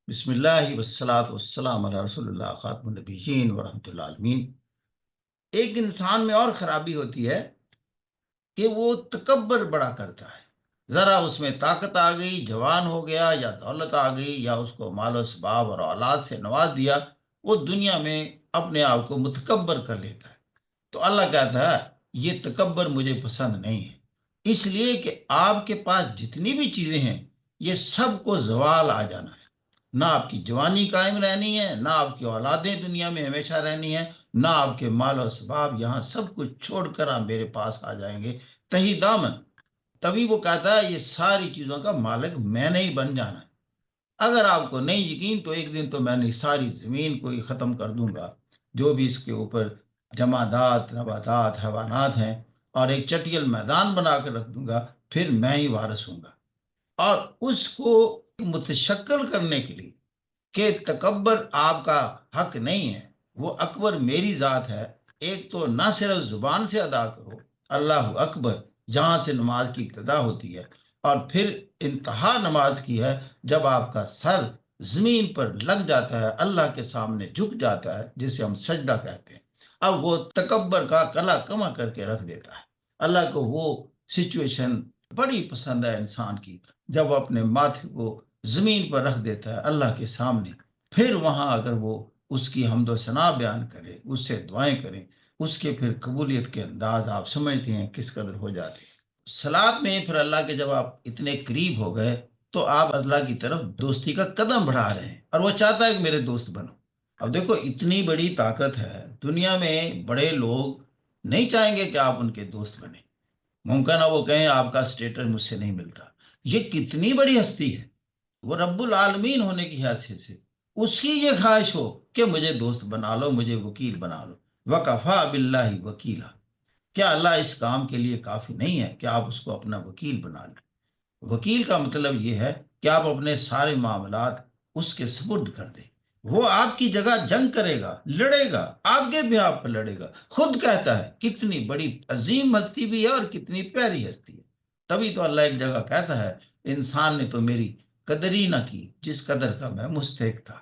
بسم اللہ والصلاۃ والسلام علی رسول اللہ خاتم النبیین ورحمۃ اللہ عالمین۔ ایک انسان میں اور خرابی ہوتی ہے کہ وہ تکبر بڑا کرتا ہے۔ ذرا اس میں طاقت آ گئی، جوان ہو گیا یا دولت آ گئی یا اس کو مال و اسباب اور اولاد سے نواز دیا، وہ دنیا میں اپنے آپ کو متکبر کر لیتا ہے۔ تو اللہ کہتا ہے یہ تکبر مجھے پسند نہیں ہے، اس لیے کہ آپ کے پاس جتنی بھی چیزیں ہیں یہ سب کو زوال آ جانا ہے۔ نہ آپ کی جوانی قائم رہنی ہے، نہ آپ کی اولادیں دنیا میں ہمیشہ رہنی ہے، نہ آپ کے مال و اسباب، یہاں سب کچھ چھوڑ کر آپ میرے پاس آ جائیں گے تہی دامن۔ تبھی وہ کہتا ہے یہ ساری چیزوں کا مالک میں نے ہی بن جانا ہے۔ اگر آپ کو نہیں یقین تو ایک دن تو میں نے ساری زمین کو ہی ختم کر دوں گا، جو بھی اس کے اوپر جمادات، نباتات، حیوانات ہیں، اور ایک چٹیل میدان بنا کر رکھ دوں گا، پھر میں ہی وارث ہوں گا۔ اور اس کو متشکل کرنے کے لیے کہ تکبر آپ کا حق نہیں ہے، وہ اکبر میری ذات ہے، ایک تو نہ صرف زبان سے ادا کرو اللہ اکبر جہاں سے نماز کی ابتدا ہوتی ہے، اور پھر انتہا نماز کی ہے جب آپ کا سر زمین پر لگ جاتا ہے، اللہ کے سامنے جھک جاتا ہے، جسے ہم سجدہ کہتے ہیں۔ اب وہ تکبر کا کلا کما کر کے رکھ دیتا ہے۔ اللہ کو وہ سچویشن بڑی پسند ہے انسان کی، جب وہ اپنے ماتھے کو زمین پر رکھ دیتا ہے اللہ کے سامنے، پھر وہاں اگر وہ اس کی حمد و ثنا بیان کرے، اس سے دعائیں کریں، اس کے پھر قبولیت کے انداز آپ سمجھتے ہیں کس قدر ہو جاتے ہیں۔ سلاد میں پھر اللہ کے جب آپ اتنے قریب ہو گئے تو آپ اللہ کی طرف دوستی کا قدم بڑھا رہے ہیں، اور وہ چاہتا ہے کہ میرے دوست بنو۔ اب دیکھو اتنی بڑی طاقت ہے دنیا میں، بڑے لوگ نہیں چاہیں گے کہ آپ ان کے دوست بنیں۔ ممکن ہے وہ کہیں آپ کا سٹیٹس مجھ سے نہیں ملتا۔ یہ کتنی بڑی ہستی ہے، وہ رب العالمین ہونے کی حیثیت سے اس کی یہ خواہش ہو کہ مجھے دوست بنا لو، مجھے وکیل بنا لو۔ وکفا باللہ وکیلا، کیا اللہ اس کام کے لیے کافی نہیں ہے کہ آپ اس کو اپنا وکیل بنا لیں؟ وکیل کا مطلب یہ ہے کہ آپ اپنے سارے معاملات اس کے سپرد کر دیں، وہ آپ کی جگہ جنگ کرے گا، لڑے گا، آپ کے بھی آپ پر لڑے گا۔ خود کہتا ہے کتنی بڑی عظیم ہستی بھی ہے اور کتنی پیاری ہستی ہے۔ تبھی تو اللہ ایک جگہ کہتا ہے انسان نے تو میری قدر ہی نہ کی جس قدر کا میں مستحق تھا۔